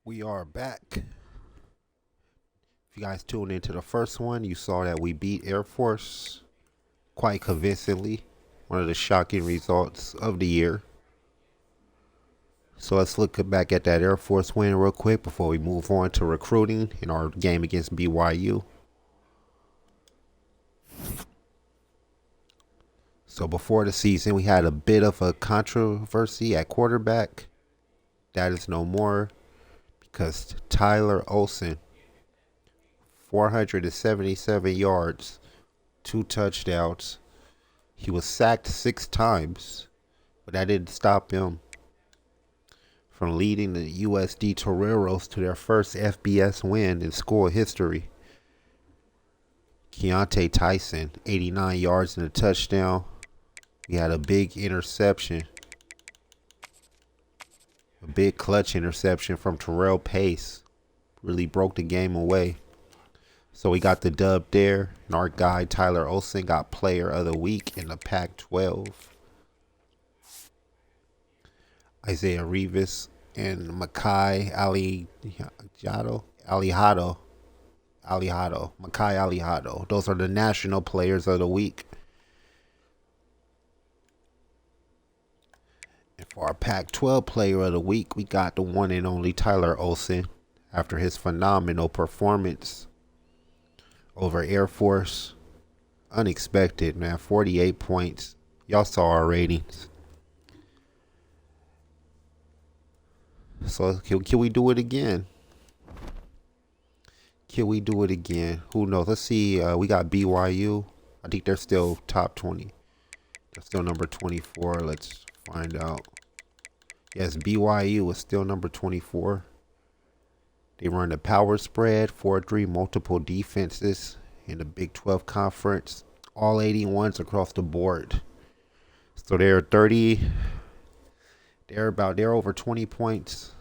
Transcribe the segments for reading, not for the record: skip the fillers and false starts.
We are back. If you guys tuned into the first one, you saw that we beat Air Force quite convincingly. One of the shocking results of the year. So let's look back at that Air Force win real quick before we move on to recruiting in our game against BYU. So before the season, we had a bit of a controversy at quarterback. That is no more because Tyler Olsen, 477 yards, 2 touchdowns. He was sacked 6 times, but that didn't stop him from leading the USD Toreros to their first FBS win in school history. Keontae Tyson, 89 yards and a touchdown. We had a big interception. A big clutch interception from Terrell Pace. Really broke the game away. So we got the dub there. And our guy Tyler Olsen got player of the week in the Pac-12. Isaiah Revis and Makai Alihado. Those are the national players of the week. And for our Pac-12 player of the week, we got the one and only Tyler Olsen after his phenomenal performance over Air Force. Unexpected, man. 48 points. Y'all saw our ratings. So can we do it again? Can we do it again? Who knows? Let's see. We got BYU. I think they're still top 20. They're still number 24. Let's find out. Yes, BYU is still number 24. They run the power spread, 4-3, multiple defenses in the Big 12 conference. All 81s across the board. So they're 30. They're over 20 points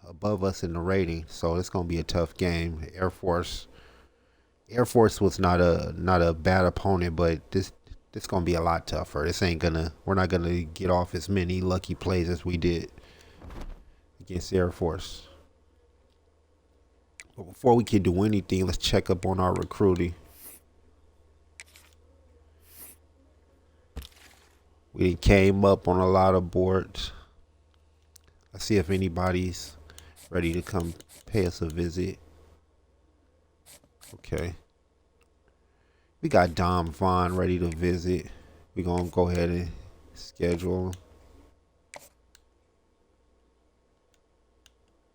above us in the rating. So it's gonna be a tough game. Air Force was not a bad opponent, but this gonna be a lot tougher. We're not gonna get off as many lucky plays as we did against Air Force. But before we can do anything, let's check up on our recruiting. We came up on a lot of boards. Let's see if anybody's ready to come pay us a visit. Okay. We got Dom Vaughn ready to visit. We're going to go ahead and schedule him.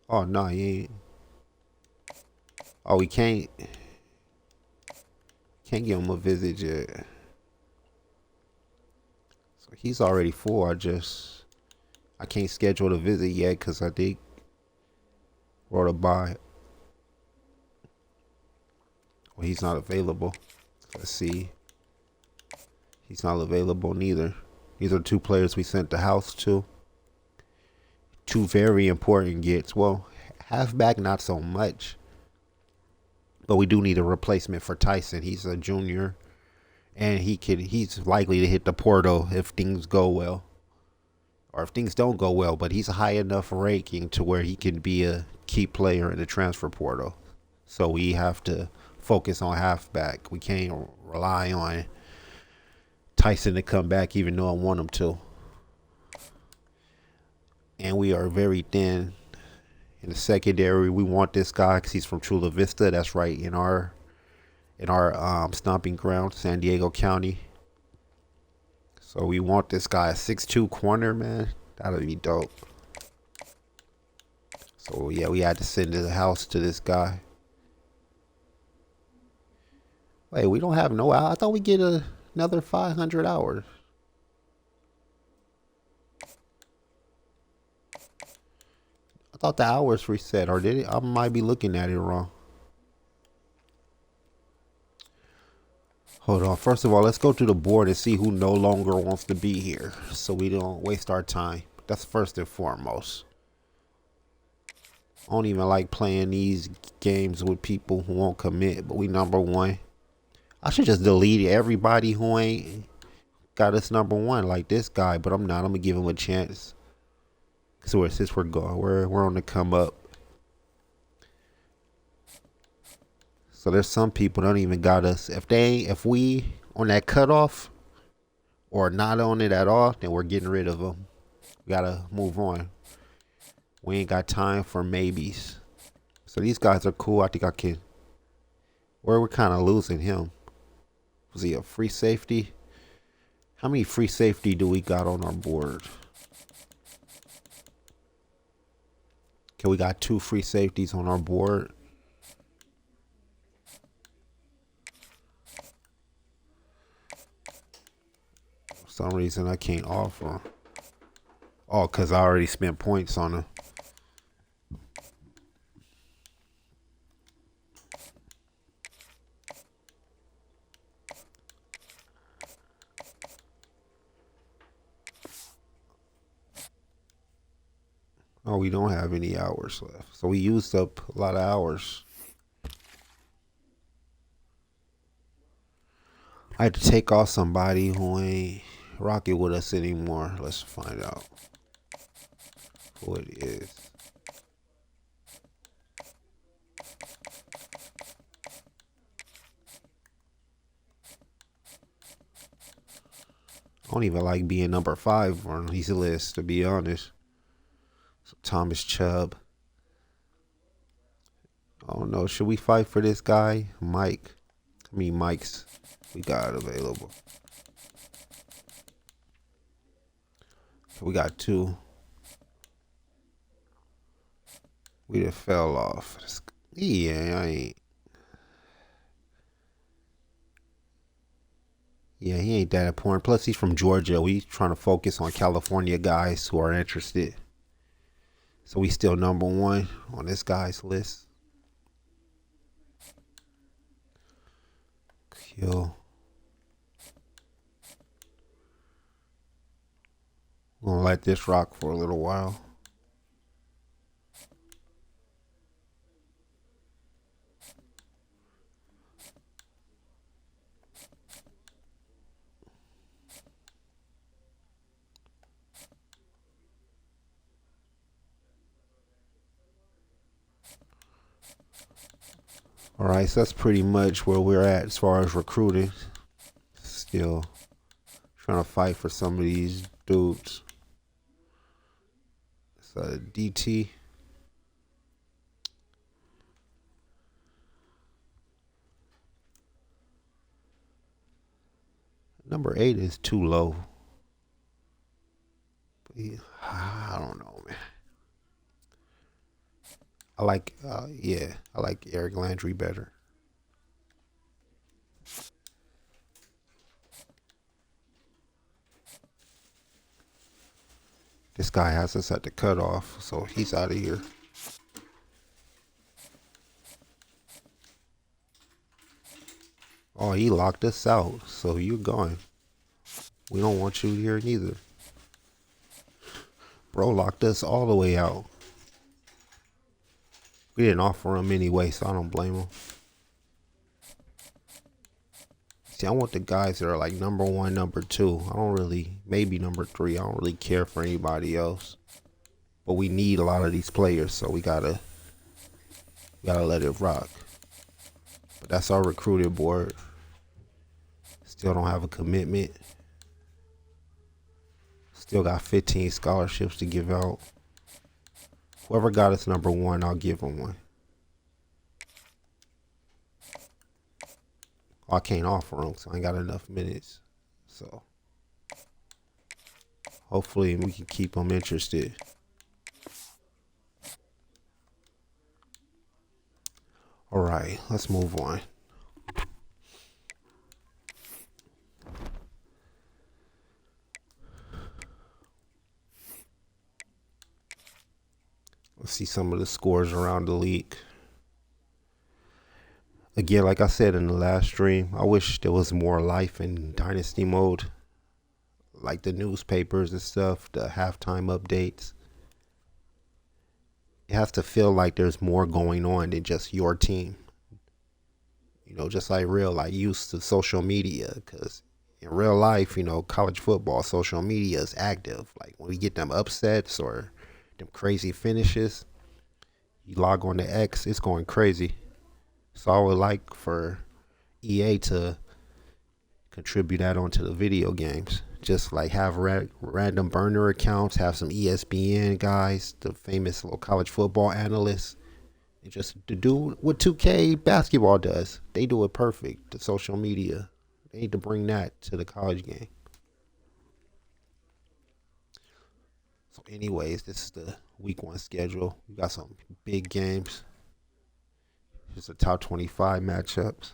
Oh, no, he ain't. Oh, we can't give him a visit yet. So he's already full. I can't schedule the visit yet because I think wrote a buy. Well, he's not available. Let's see. He's not available neither. These are 2 players we sent the house to. 2 very important gets. Well, halfback not so much. But we do need a replacement for Tyson. He's a junior. And he's likely to hit the portal if things go well. Or if things don't go well. But he's a high enough ranking to where he can be a key player in the transfer portal. So we have to focus on halfback. We can't rely on Tyson to come back even though I want him to. And we are very thin in the secondary. We want this guy because he's from Chula Vista. That's right in our stomping ground, San Diego County. So we want this guy, a 6'2" corner, man. That'll be dope. So yeah, we had to send the house to this guy. Wait, we don't have no hour. I thought we get another 500 hours. I thought the hours reset, or did it? I might be looking at it wrong. Hold on. First of all, let's go to the board and see who no longer wants to be here so we don't waste our time. That's first and foremost. I don't even like playing these games with people who won't commit, but we number 1. I should just delete everybody who ain't got us number 1 like this guy, but I'm not. I'm going to give him a chance. So since we're going, we're on the come up. So there's some people don't even got us. If we on that cutoff or not on it at all, then we're getting rid of them. We gotta move on. We ain't got time for maybes. So these guys are cool. I think I can. Where we're kind of losing him. Was he a free safety? How many free safety do we got on our board? Okay, we got 2 free safeties on our board. For some reason I can't offer. Oh, because I already spent points on him. Oh, we don't have any hours left. So we used up a lot of hours. I had to take off somebody who ain't rocking with us anymore. Let's find out who it is. I don't even like being number 5 on these lists, to be honest. So Thomas Chubb. Oh no, should we fight for this guy? Mike. I mean Mike's we got available. We got 2. We just fell off. Yeah, I ain't. Yeah, he ain't that important. Plus, he's from Georgia. We trying to focus on California guys who are interested. So we still number 1 on this guy's list. Kill. We're gonna let this rock for a little while. All right, so that's pretty much where we're at as far as recruiting. Still trying to fight for some of these dudes. It's a DT. Number 8 is too low. I don't know, man. I like Eric Landry better. This guy has us at the cutoff, so he's out of here. Oh, he locked us out, so you're gone. We don't want you here neither. Bro locked us all the way out. We didn't offer him anyway, so I don't blame him. See, I want the guys that are like number 1, number 2. I don't really, maybe number 3. I don't really care for anybody else. But we need a lot of these players, so we gotta let it rock. But that's our recruited board. Still don't have a commitment. Still got 15 scholarships to give out. Whoever got us number 1, I'll give them one. I can't offer them, so I ain't got enough minutes. So hopefully we can keep them interested. All right, let's move on. Let's see some of the scores around the league. Again, like I said in the last stream, I wish there was more life in Dynasty mode. Like the newspapers and stuff, the halftime updates. It has to feel like there's more going on than just your team. You know, just like real, like used to social media, because in real life, you know, college football, social media is active. Like when we get them upsets or them crazy finishes. You log on to X, it's going crazy. So I would like for EA to contribute that onto the video games. Just like have random burner accounts, have some ESPN guys, the famous little college football analysts, and just to do what 2K basketball does. They do it perfect. The social media. They need to bring that to the college game. So anyways, this is the week 1 schedule. We got some big games. Here's the top 25 matchups.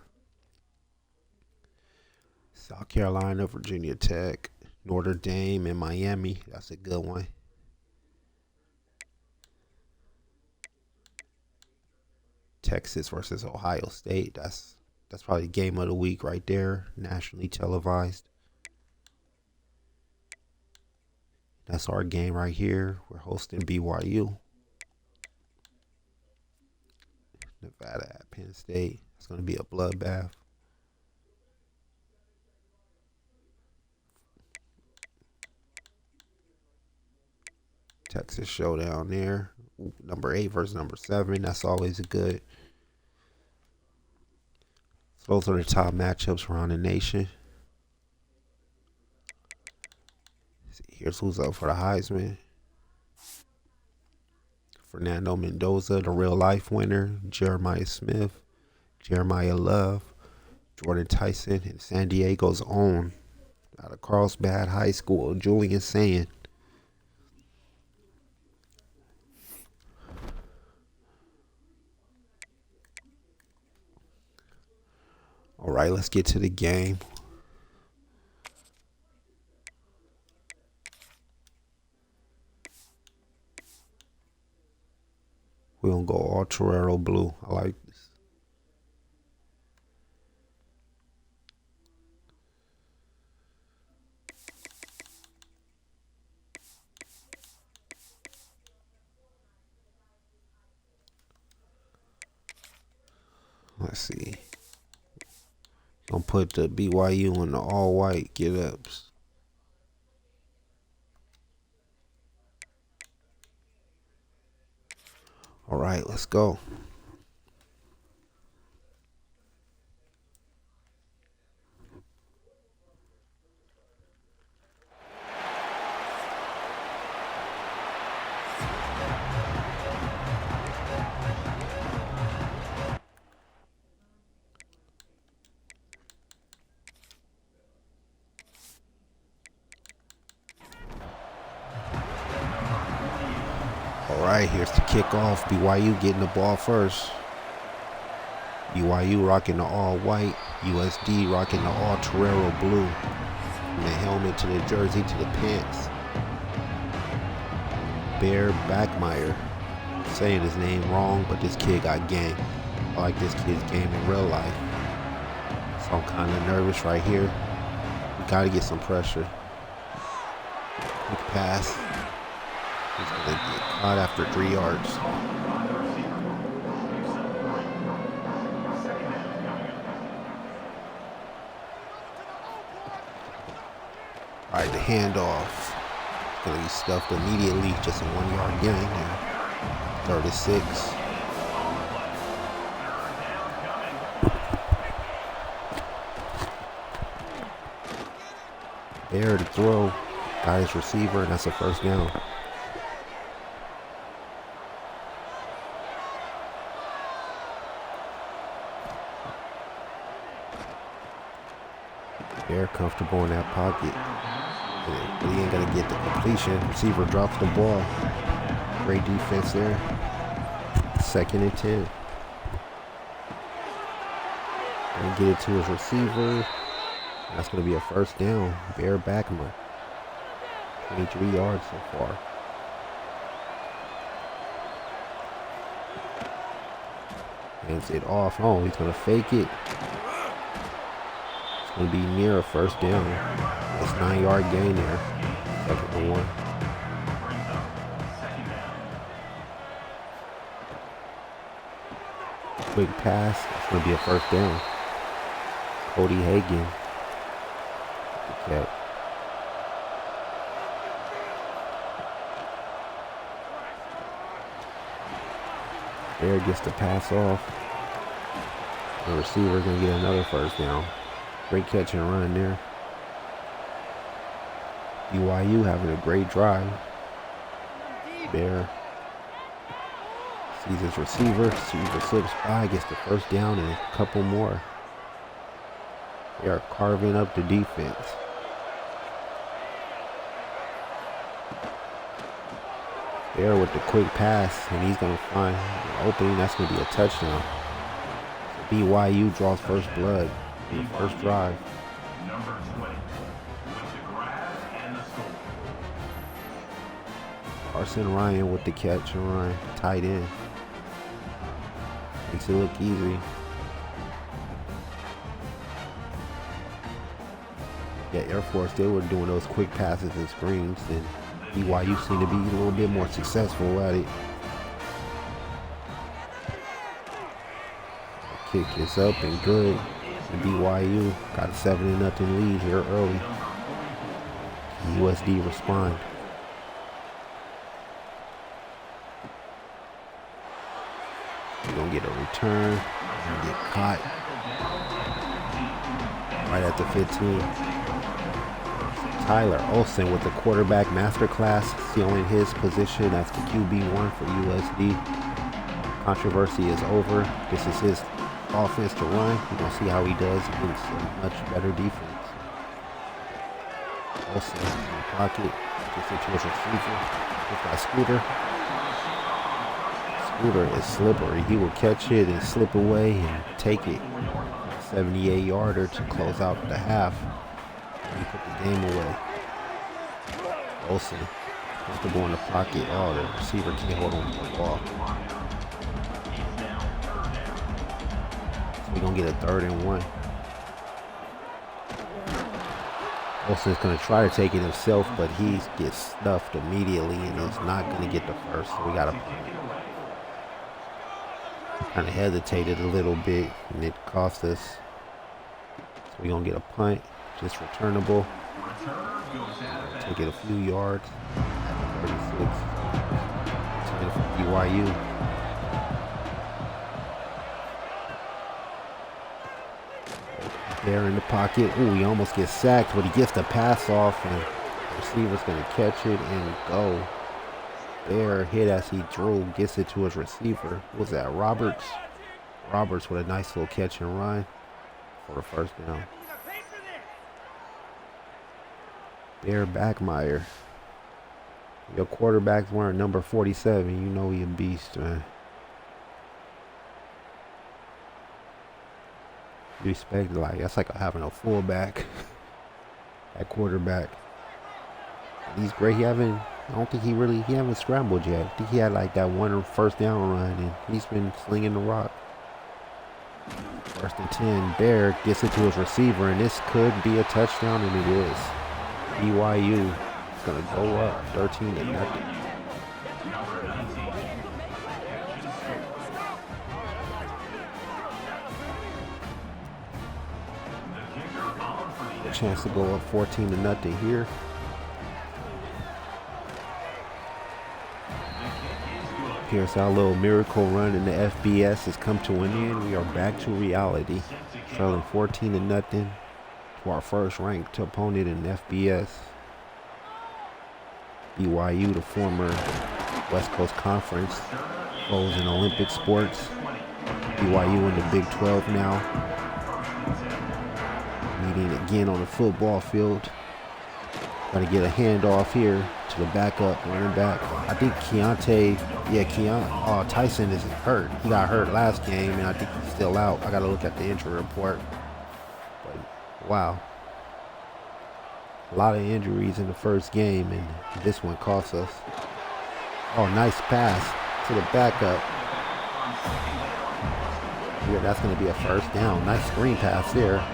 South Carolina, Virginia Tech, Notre Dame, and Miami. That's a good one. Texas versus Ohio State. That's probably the game of the week right there. Nationally televised. That's our game right here. We're hosting BYU. Nevada at Penn State. It's going to be a bloodbath. Texas showdown there. Number 8 versus number 7. That's always a good. So those are the top matchups around the nation. Here's who's up for the Heisman. Fernando Mendoza, the real life winner. Jeremiah Smith, Jeremiah Love, Jordan Tyson, and San Diego's own, out of Carlsbad High School, Julian Sand. All right, let's get to the game. We're going to go all Torero blue. I like this. Let's see. Gonna put the BYU in the all white get ups. All right, let's go. All right, here's the kickoff. BYU getting the ball first. BYU rocking the all white. USD rocking the all Torero blue. From the helmet to the jersey to the pants. Bear Backmeyer. I'm saying his name wrong, but this kid got game. I like this kid's game in real life. So I'm kind of nervous right here. We got to get some pressure. Quick pass. He's going to get caught after 3 yards. All right, the handoff. Going to be stuffed immediately. Just a 1 yard gain there. 3rd and 6. Bear to throw. Got his receiver, and that's a first down. Bear comfortable in that pocket. But he ain't gonna get the completion. Receiver drops the ball. Great defense there. 2nd and 10. And get it to his receiver. That's gonna be a first down. Bear Backman. 23 yards so far. Hands it off. Oh, he's gonna fake it. It's going to be near a first down. It's 9 yard gain there. 2nd and 1. Quick pass. It's going to be a first down. Cody Hagan. Okay. Bear gets the pass off. The receiver gonna get another first down. Great catch and run there. BYU having a great drive. Bear sees his receiver. Receiver slips by, gets the first down and a couple more. They are carving up the defense. Bear with the quick pass, and he's going to find an opening. That's going to be a touchdown. So BYU draws first blood in the first drive. Number 20 with the grab and the score. Carson Ryan with the catch and run, tight end. Makes it look easy. Yeah, Air Force, they were doing those quick passes and screens, and BYU seemed to be a little bit more successful at it. The kick is up and good. And BYU got a 7-0 lead here early. USD respond. We're gonna get a return and get caught right at the 15. Tyler Olsen with the quarterback masterclass, sealing his position as the QB1 for USD. Controversy is over. This is his offense to run. We're going to see how he does against a much better defense. Olsen in the pocket. Gets into his receiver. With that Scooter. Scooter is slippery. He will catch it and slip away and take it. 78-yarder to close out the half. He put the game away. Olsen comfortable in the pocket. Oh, the receiver can't hold on to the ball. So we're going to get a 3rd and 1. Olsen's going to try to take it himself, but he gets stuffed immediately and is not going to get the first. So we got to kind of hesitated a little bit, and it cost us. So we're going to get a punt. Just returnable. Take it a few yards at the 36. Take it from BYU. Bear in the pocket. Ooh, he almost gets sacked, but he gets the pass off, and the receiver's going to catch it and go. Bear hit as he drew, gets it to his receiver. What was that, Roberts? Roberts with a nice little catch and run for the first down. Bear Backmeyer. Your quarterback's wearing number 47. You know he a beast, man. You expect, like, that's like having a fullback at quarterback. He's great. I don't think he haven't scrambled yet. I think he had like that one first down run, and he's been slinging the rock. 1st and 10. Bear gets it to his receiver, and this could be a touchdown, and it is. BYU is going to go up 13-0. A chance to go up 14-0 here. Here's our little miracle run in the FBS has come to an end. We are back to reality. Trailing 14-0 to our first ranked opponent in FBS. BYU, the former West Coast Conference foes in Olympic sports. BYU in the Big 12 now. Meeting again on the football field. Got to get a handoff here to the backup running back. I think Tyson is hurt. He got hurt last game, and I think he's still out. I got to look at the injury report. But, wow. A lot of injuries in the first game, and this one cost us. Oh, nice pass to the backup. Yeah, that's going to be a first down. Nice screen pass there.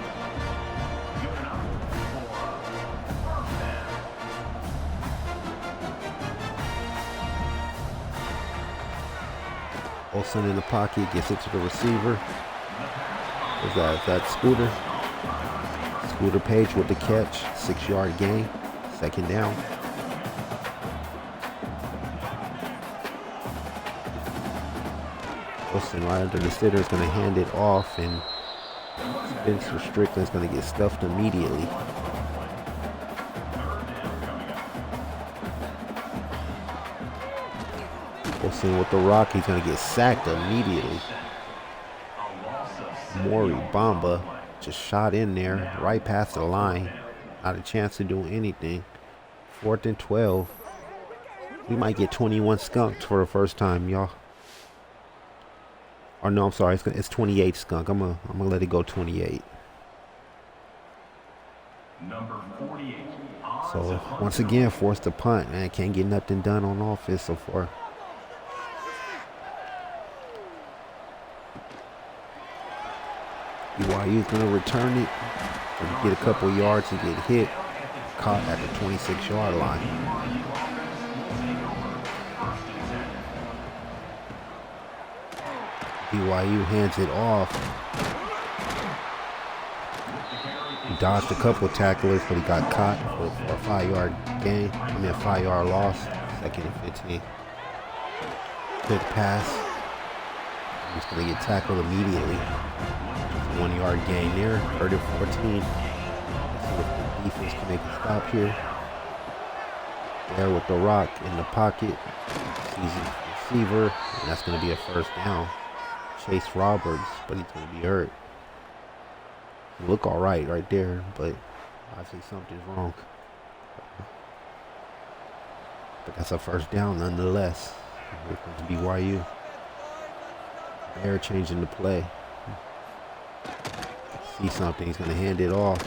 Olsen in the pocket, gets it to the receiver. Is that Scooter? Scooter Page with the catch, 6-yard gain, 2nd down. Olsen right under the center is going to hand it off, and Spencer Strickland's going to get stuffed immediately. Olsen with the rock, he's going to get sacked immediately. Maury Bamba just shot in there right past the line. Not a chance to do anything. 4th and 12. We might get 21 skunked for the first time, y'all. Or no, I'm sorry, it's 28 skunk. I'm gonna let it go 28. Number 48. So once again, forced to punt, man. Can't get nothing done on offense so far. BYU's gonna return it. Gonna get a couple yards and get hit. Caught at the 26-yard line. BYU hands it off. He dodged a couple tacklers, but he got caught for a 5-yard gain. I mean, a 5-yard loss. 2nd and 15. Quick pass. He's going to get tackled immediately. 1-yard gain there. 3rd and 14. Let's see if the defense can make a stop here. There with the rock in the pocket. Sees his receiver, and that's going to be a first down. Chase Roberts, but he's going to be hurt. Look all right there, but obviously something's wrong. But that's a first down nonetheless. Here comes BYU. Bear changing the play. See something, he's going to hand it off.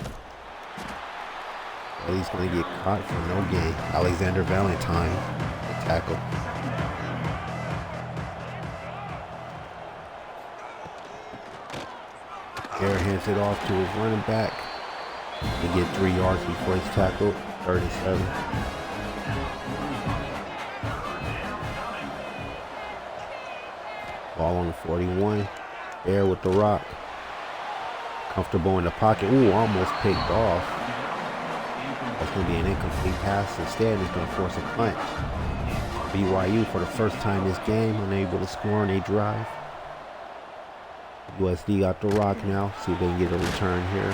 But he's going to get caught for no gain. Alexander Valentine, the tackle. Bear hands it off to his running back. He get 3 yards before he's tackled. 3rd and 7. Ball on the 41. Bear with the rock. Comfortable in the pocket. Ooh, almost picked off. That's going to be an incomplete pass. Instead, he's going to force a punt. BYU, for the first time this game, unable to score on a drive. USD got the rock now. See if they can get a return here.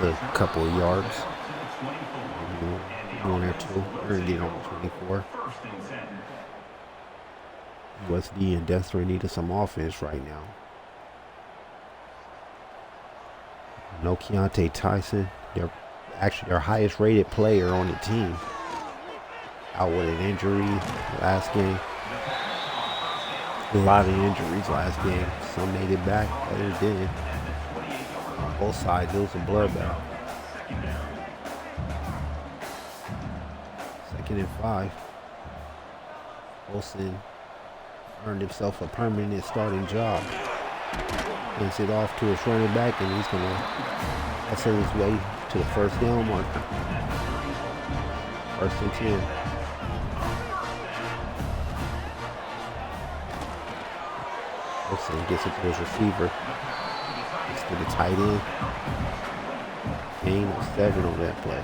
Just a couple of yards. 1 or 2. We're going to get on 24. USD in desperate need of some offense right now. No Keontae Tyson. They're actually their highest rated player on the team. Out with an injury last game. A lot of injuries last game. Some made it back, others didn't. On both sides, it was a bloodbath. 2nd and 5. Olsen earned himself a permanent starting job. Hands it off to his running back, and he's going to hustle his way to the first down marker. 1st and 10. Olsen gets it to his receiver. Gets to the tight end. Gain of 7 on that play.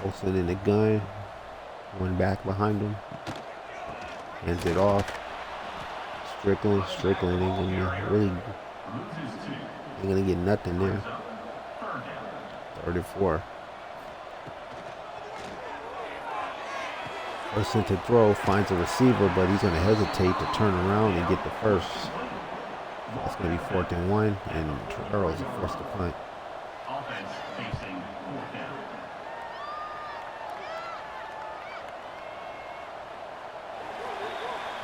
Olsen in the gun. One back behind him. Hands it off. Strickland ain't gonna get nothing there. 3rd and 4. Olsen to throw, finds a receiver, but he's gonna hesitate to turn around and get the first. That's gonna be 4th and 1, and Toreros are forced to punt. Offense facing 4th down.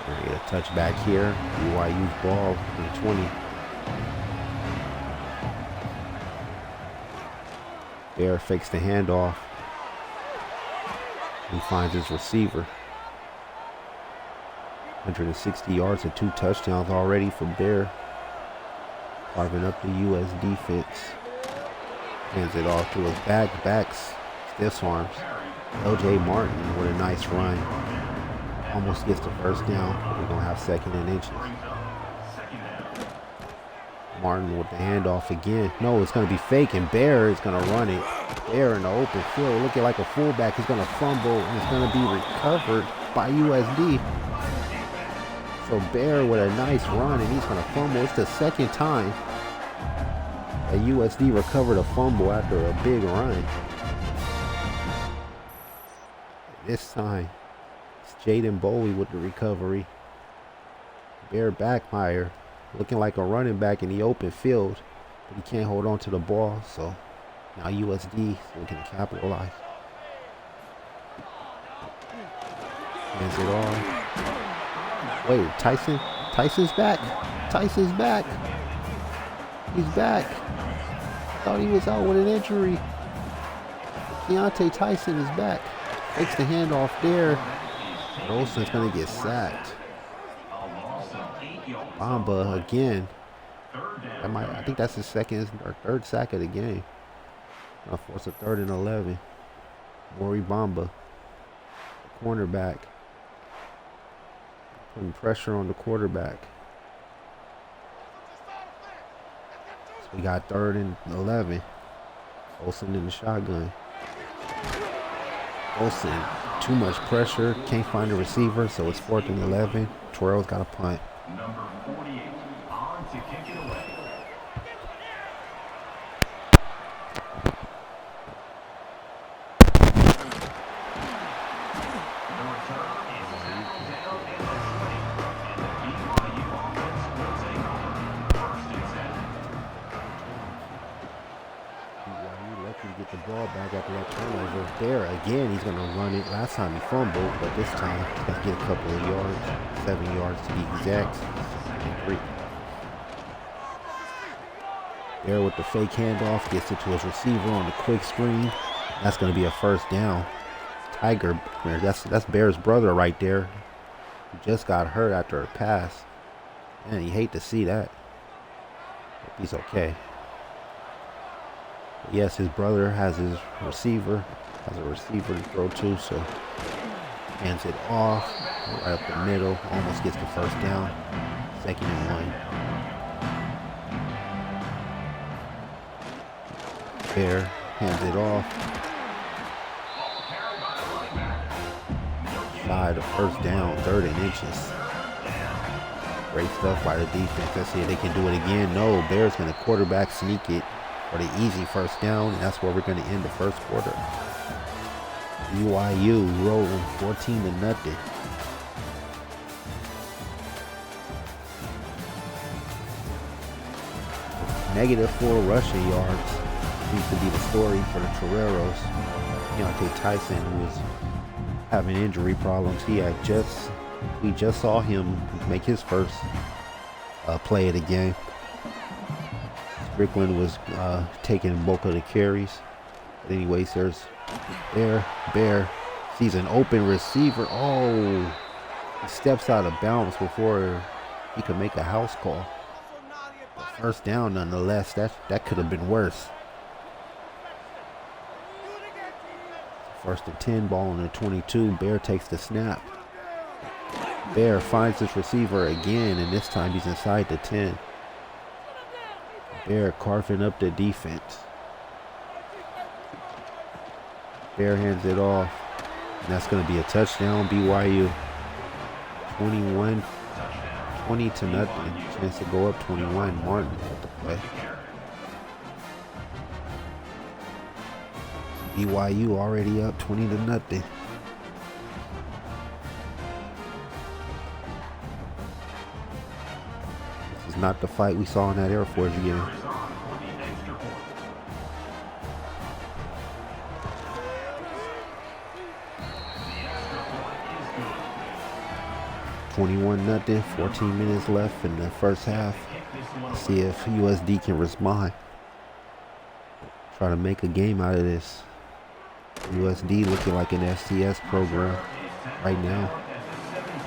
We're gonna get a touchback here. BYU's ball in the 20. Bear fakes the handoff. He finds his receiver. 160 yards and 2 touchdowns already for Bear. Carving up the US defense. Hands it off to his backs. Stiff arms. LJ Martin with a nice run. Almost gets the first down. We're going to have 2nd and inches. Martin with the handoff again. No, it's going to be fake, and Bear is going to run it. There in the open field, looking like a fullback. He's going to fumble, and it's going to be recovered by USD. So Bear with a nice run, and he's going to fumble. It's the second time that USD recovered a fumble after a big run. This time, it's Jaden Bowie with the recovery. Bear Backmeyer looking like a running back in the open field, but he can't hold on to the ball, so now USD is looking to capitalize. Hands it off. Wait, Tyson? Tyson's back. Tyson's back. He's back. Thought he was out with an injury. Keontae Tyson is back. Takes the handoff there. Olsen's going to get sacked. Bamba again. I think that's his second or third sack of the game. I'll force a 3rd and 11. Maury Bamba, cornerback, putting pressure on the quarterback. So we got 3rd and 11. Olsen in the shotgun. Olsen, too much pressure, can't find a receiver, so it's 4th and 11. Torero's got a punt. Number 48 on to kick it away. Get the ball back after that turnover. There again, he's going to run it. Last time he fumbled, but this time he's going to get a couple of yards, 7 yards to be exact. And 3. There with the fake handoff, gets it to his receiver on the quick screen. That's going to be a 1st down. Tiger, that's Bear's brother right there. He just got hurt after a pass. Man, you hate to see that. Hope he's okay. Yes, his brother has a receiver to throw to, so hands it off right up the middle, almost gets the 1st down, 2nd and 1. Bear hands it off. Side of 1st down, 3rd and inches. Great stuff by the defense. Let's see if they can do it again. No, Bear's going to quarterback sneak it for the easy 1st down, and that's where we're going to end the 1st quarter. BYU rolling 14-0. -4 rushing yards seems to be the story for the Toreros. Keontae Tyson, who was having injury problems, we just saw him make his first play of the game. Strickland was taking bulk of the carries. But anyways, there's Bear sees an open receiver. Oh, he steps out of bounds before he could make a house call. But 1st down nonetheless. That could have been worse. 1st and 10, ball on the 22. Bear takes the snap. Bear finds his receiver again, and this time he's inside the 10. Bear carving up the defense. Bear hands it off. And that's going to be a touchdown, BYU. 20-0. Chance to go up 21. Martin with the play. BYU already up 20-0. This is not the fight we saw in that Air Force game. 21-0, 14 minutes left in the 1st half. Let's see if USD can respond. Try to make a game out of this. USD looking like an FCS program right now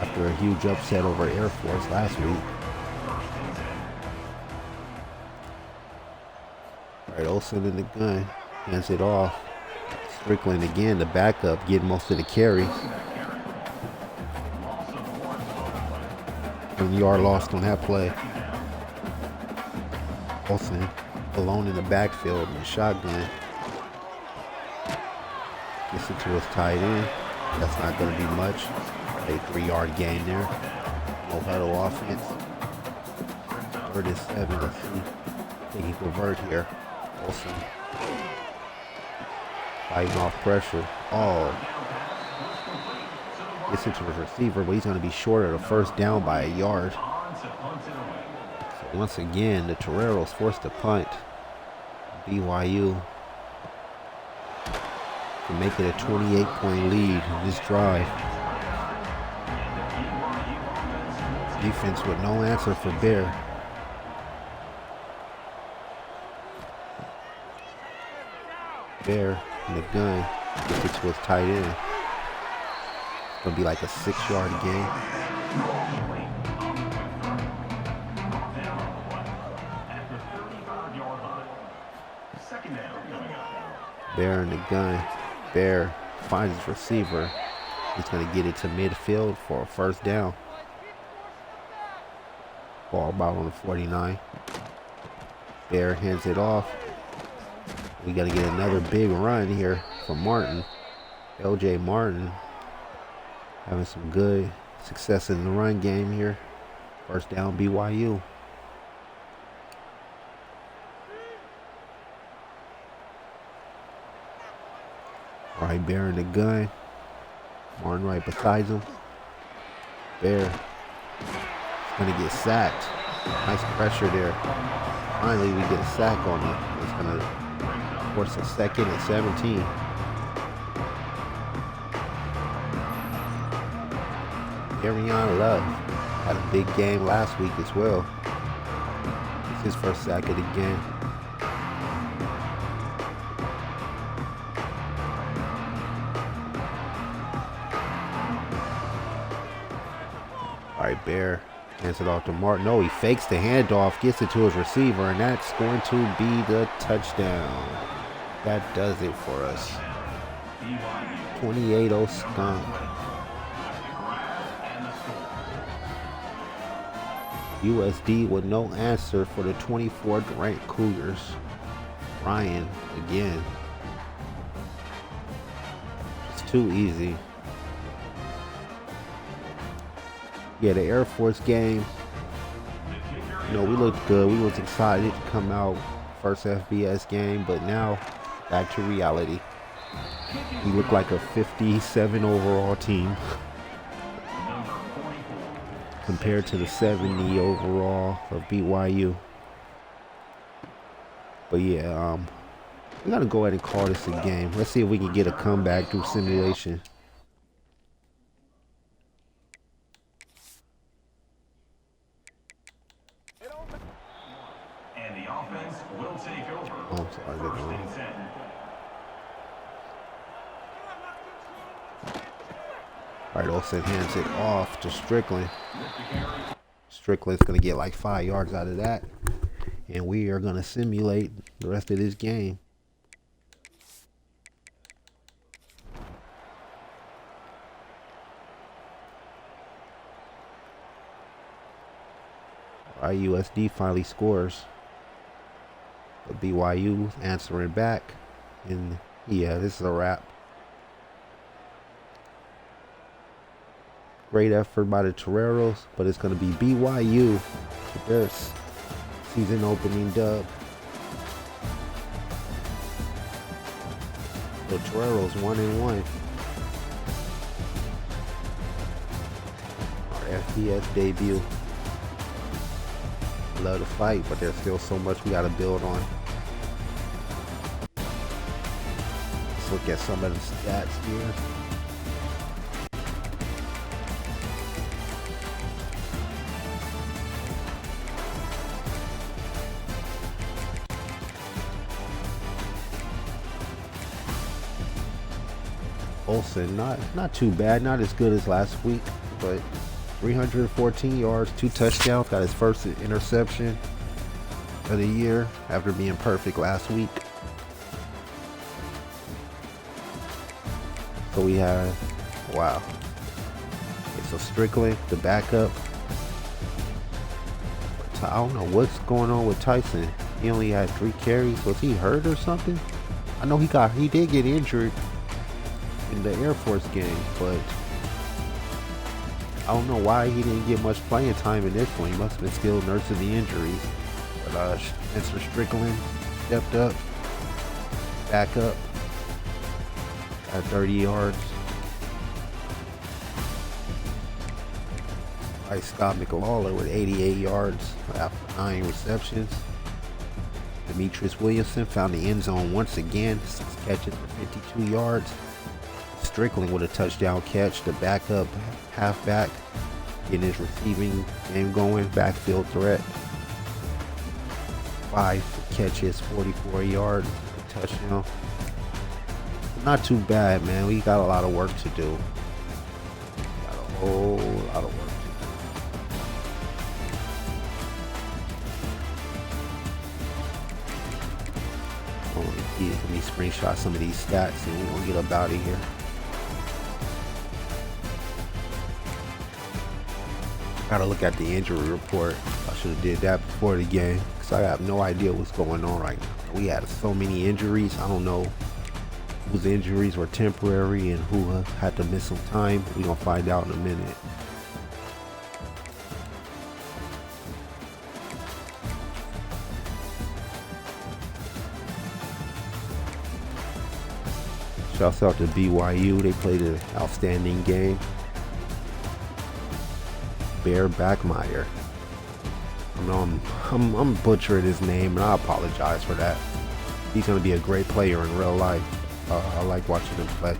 after a huge upset over Air Force last week. All right, Olsen in the gun, hands it off. Strickland again, the backup, getting most of the carries. 1 yard lost on that play. Olsen alone in the backfield in the shotgun. Gets it to his tight end. That's not going to be much. A 3-yard gain there. No huddle offense. 3rd and 7. Let's see if they can convert here. Olsen fighting off pressure. Oh. Gets into his receiver, but he's going to be short of the first down by a yard. So once again, the Toreros forced to punt. BYU to make it a 28-point lead in this drive. Defense with no answer for Bear. Bear in the gun gets it to his tight end. It's gonna be like a 6-yard gain. Bear in the gun. Bear finds his receiver. He's gonna get it to midfield for a first down. Ball about on the 49. Bear hands it off. We got to get another big run here from Martin. LJ Martin having some good success in the run game here. First down BYU. All right, Bear in the gun. Martin right beside him. Bear going to get sacked. Nice pressure there. Finally, we get a sack on him. It's going to force a second at 17. Darian Love had a big game last week as well. It's his first sack of the game. All right, Bear hands it off to Martin. No, he fakes the handoff, gets it to his receiver, and that's going to be the touchdown. That does it for us. 28-0 skunk. USD with no answer for the 24th ranked Cougars. Ryan again. It's too easy. Yeah, the Air Force game, you know, we looked good. We was excited to come out first FBS game, but now back to reality. We look like a 57 overall team compared to the 70 overall of BYU. But yeah, we gotta go ahead and call this a game. Let's see if we can get a comeback through simulation. Oh, sorry, all right, Olsen hands it off to Strickland. Strickland's going to get like 5 yards out of that. And we are going to simulate the rest of this game. All right, USD finally scores. But BYU answering back. And yeah, this is a wrap. Great effort by the Toreros, but it's going to be BYU with their season opening dub. The Toreros 1-1. Our FBS debut. Love to fight, but there's still so much we got to build on. Let's look at some of the stats here. Olsen, not too bad, not as good as last week, but 314 yards, 2 touchdowns, got his first interception of the year after being perfect last week. So we have, wow. Okay, so Strickland, the backup. I don't know what's going on with Tyson. He only had 3 carries. Was he hurt or something? I know he did get injured in the Air Force game, but I don't know why he didn't get much playing time in this one. He must have been still nursing the injuries. But Mr. Strickland stepped up, back up at 30 yards. Scott McLawler with 88 yards after 9 receptions. Demetrius Williamson found the end zone once again, 6 catches for 52 yards. Strickland with a touchdown catch, the backup halfback getting his receiving game going, backfield threat. 5 catches, 44 yards, a touchdown. Not too bad, man. We got a lot of work to do. Got a whole lot of work. Let me screenshot some of these stats and we're gonna get up out of here. Gotta look at the injury report. I should have did that before the game because I have no idea what's going on right now. We had so many injuries. I don't know whose injuries were temporary and who had to miss some time. We're gonna find out in a minute. Shouts out to BYU. They played an outstanding game. Bear Backmeyer. I know I'm butchering his name, and I apologize for that. He's gonna be a great player in real life. I like watching him play.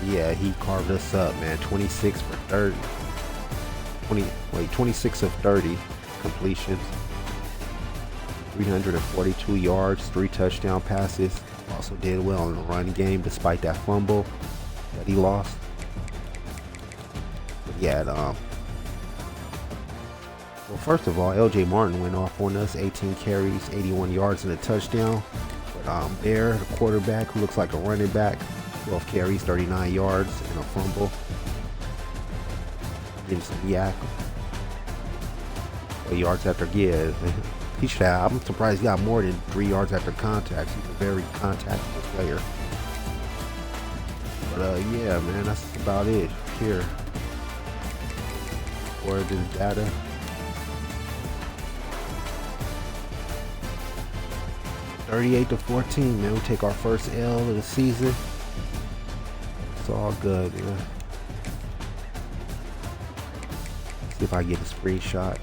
Yeah, he carved us up, man. 26 for 30. 26 of 30 completions. 342 yards, 3 touchdown passes. Also did well in the run game despite that fumble that he lost. But yeah, well, first of all, LJ Martin went off on us, 18 carries, 81 yards and a touchdown. But Bear, the quarterback, who looks like a running back, 12 carries, 39 yards and a fumble. Getting some yak. Yards after he should have. I'm surprised he got more than 3 yards after contact. He's a very contactable player. But yeah, man, that's about it here. For this data. (38-14), man. We take our first L of the season. It's all good, man. See if I get a screenshot.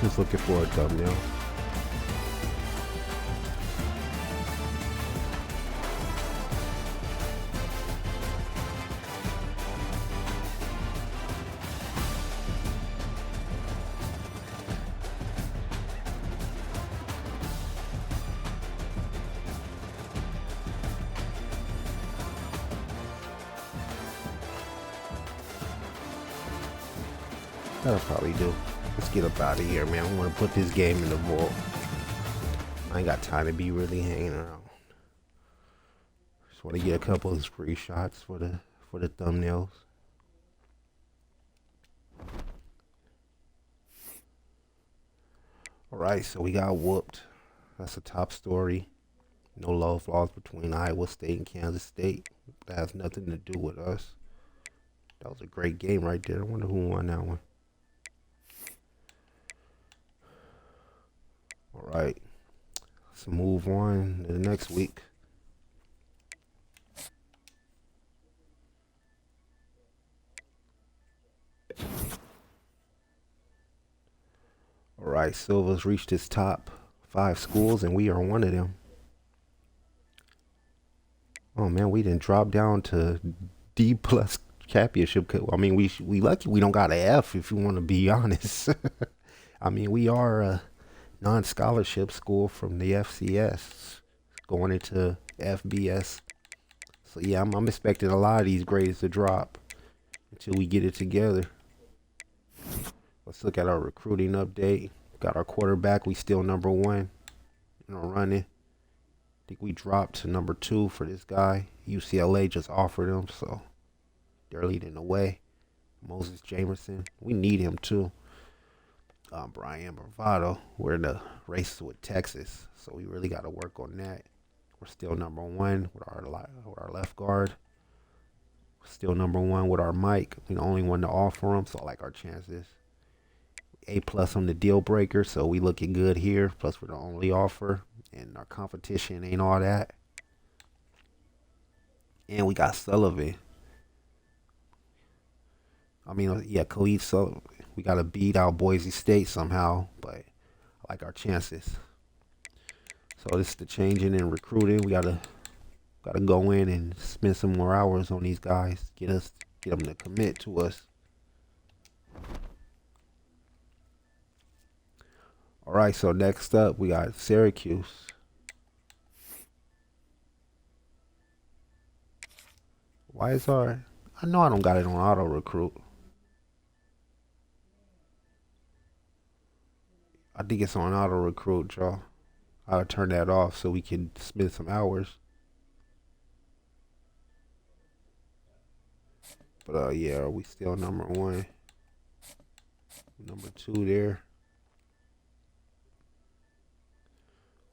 Just looking for a thumbnail. That'll probably do. Let's get up out of here, man. I want to put this game in the vault. I ain't got time to be really hanging around. Just want to get a couple of screenshots for the thumbnails. All right, so we got whooped. That's the top story. No love lost between Iowa State and Kansas State. That has nothing to do with us. That was a great game right there. I wonder who won that one. All right. Let's move on to the next week. All right. Silva's reached his top 5 schools, and we are one of them. Oh man, we didn't drop down to D plus championship. I mean, we lucky we don't got an F if you want to be honest. I mean, we are a non-scholarship school from the FCS going into FBS. So yeah, I'm expecting a lot of these grades to drop until we get it together. Let's look at our recruiting update. Got our quarterback. We still number 1. Running. I think we dropped to number 2 for this guy. UCLA just offered him, so they're leading the way. Moses Jamerson. We need him too. Brian Bravado. We're in the race with Texas, so we really got to work on that. We're still number 1 with our left guard. We're still number 1 with our Mike. We're the only one to offer him, so I like our chances. A+ on the deal breaker, so we looking good here. Plus, we're the only offer, and our competition ain't all that. And we got Sullivan. I mean, yeah, Khalid Sullivan. We got to beat out Boise State somehow, but I like our chances. So this is the changing in recruiting. We gotta go in and spend some more hours on these guys. Get them to commit to us. All right, so next up we got Syracuse. Why is I know I don't got it on auto recruit. I think it's on auto recruit, y'all. I'll turn that off so we can spend some hours. But yeah, we still number 1. Number 2 there.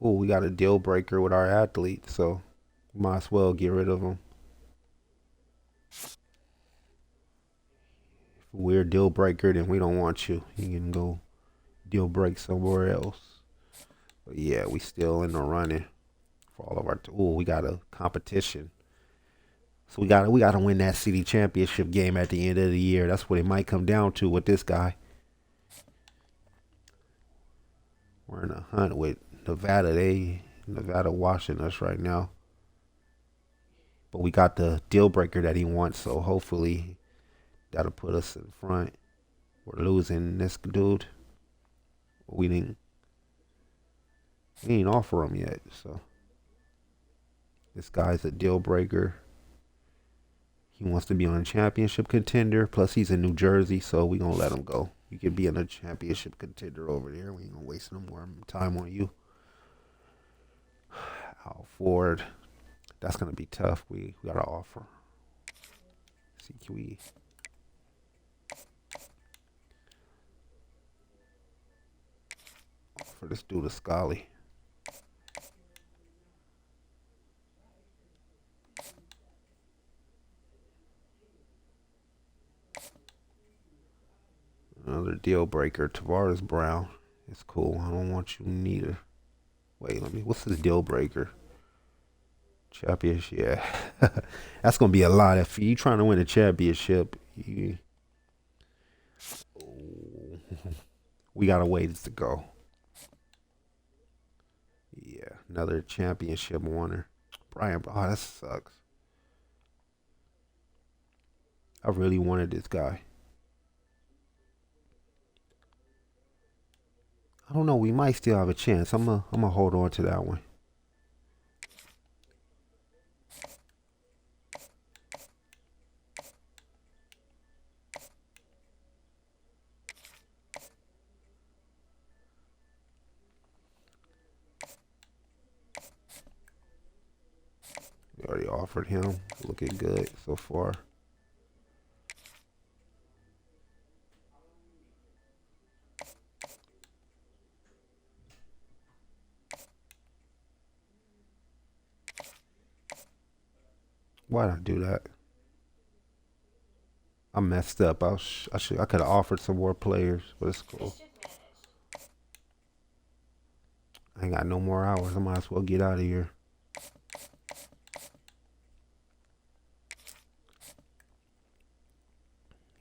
Oh, we got a deal breaker with our athlete, so might as well get rid of him. If we're a deal breaker, then we don't want you. You can go deal break somewhere else. But yeah, we still in the running for all of our. We got a competition, so we got to win that city championship game at the end of the year. That's what it might come down to with this guy. We're in a hunt with Nevada. Nevada watching us right now. But we got the deal breaker that he wants, so hopefully that'll put us in front. We're losing this dude. We ain't offer him yet, so this guy's a deal breaker. He wants to be on a championship contender. Plus, he's in New Jersey, so we gonna let him go. You could be in a championship contender over there. We ain't gonna waste no more time on you. Al Ford, that's gonna be tough. We gotta offer. See, can we? Offer this dude a Scully. Another deal breaker, Tavares Brown. It's cool. I don't want you neither. Wait, what's this deal breaker? Championship, yeah. That's gonna be a lot. If you trying to win a championship, we got a ways to go. Yeah, another championship winner. Brian, oh, that sucks. I really wanted this guy. I don't know. We might still have a chance. I'm gonna hold on to that one. We already offered him. Looking good so far. Why'd I do that? I messed up. I could have offered some more players, but it's cool. I ain't got no more hours. I might as well get out of here.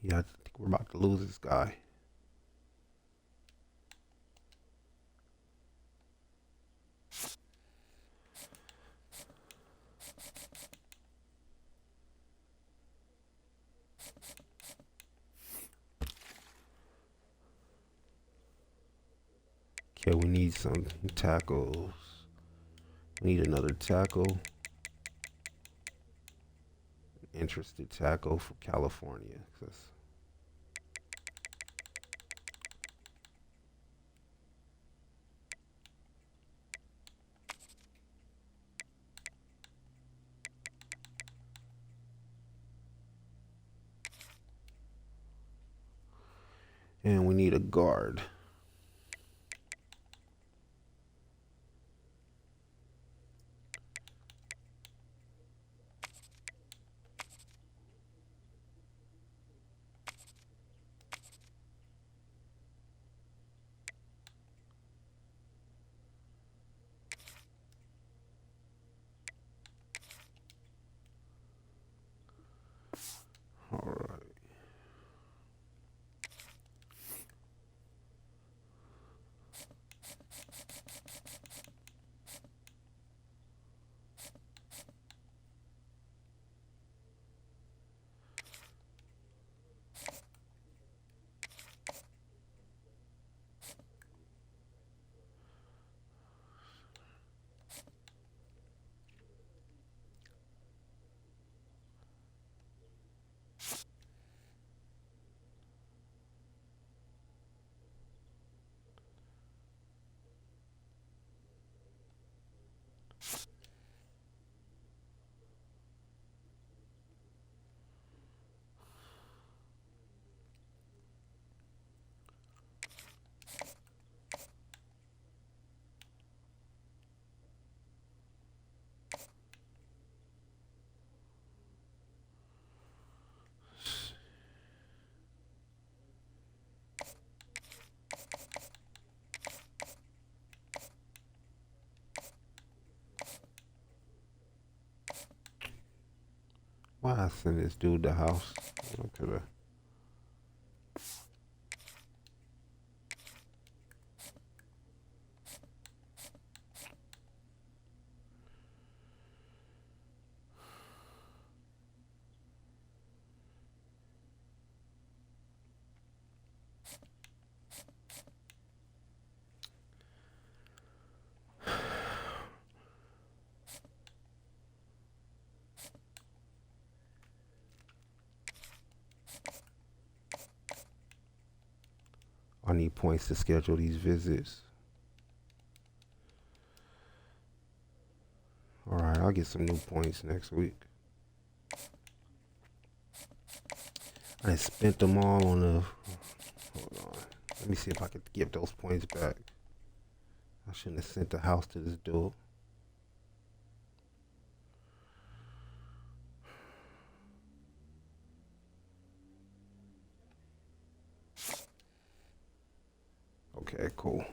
Yeah, I think we're about to lose this guy. Okay, we need some tackles. We need another tackle. Interested tackle for California. And we need a guard. All right. Why I send this dude the house? I could've. I need points to schedule these visits. Alright, I'll get some new points next week. I spent them all on the... Hold on. Let me see if I can give those points back. I shouldn't have sent the house to this dude. Okay, cool.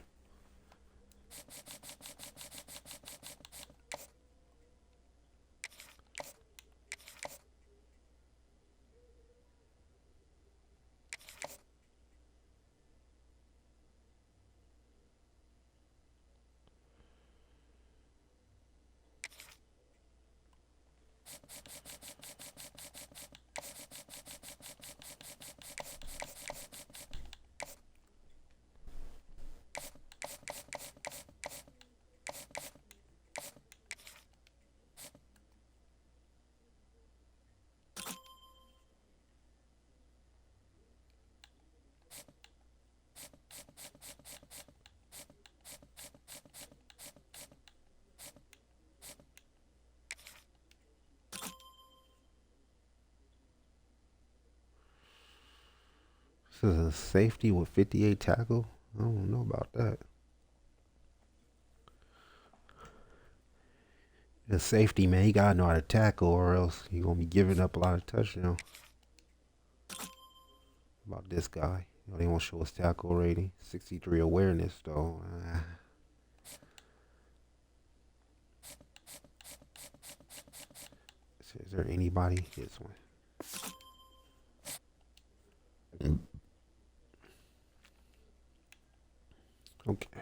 This is a safety with 58 tackle? I don't know about that. The safety, man, he gotta know how to tackle, or else he gonna be giving up a lot of touchdowns. About this guy, they won't show his tackle rating. 63 awareness though. Is there anybody? This one. Okay.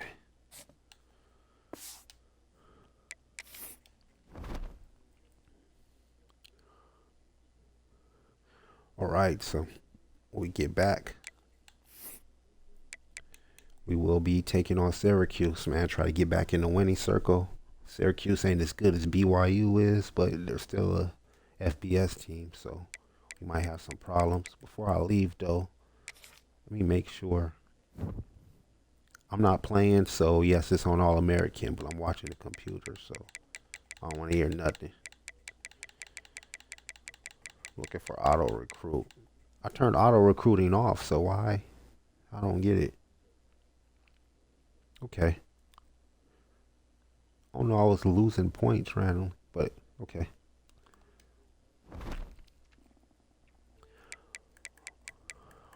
All right, so when we get back, we will be taking on Syracuse, man. Try to get back in the winning circle. Syracuse ain't as good as BYU is, but they're still a FBS team, so we might have some problems. Before I leave, though, let me make sure. I'm not playing, so yes, it's on All-American, but I'm watching the computer, so I don't want to hear nothing. Looking for auto recruit. I turned auto recruiting off, so why? I don't get it. Okay. Oh no, I was losing points randomly, but okay.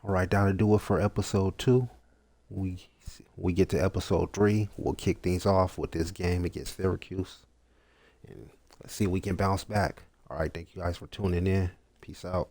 All right, that'll do it for episode 2. We get to episode 3. We'll kick things off with this game against Syracuse, and let's see if we can bounce back. All right, thank you guys for tuning in. Peace out.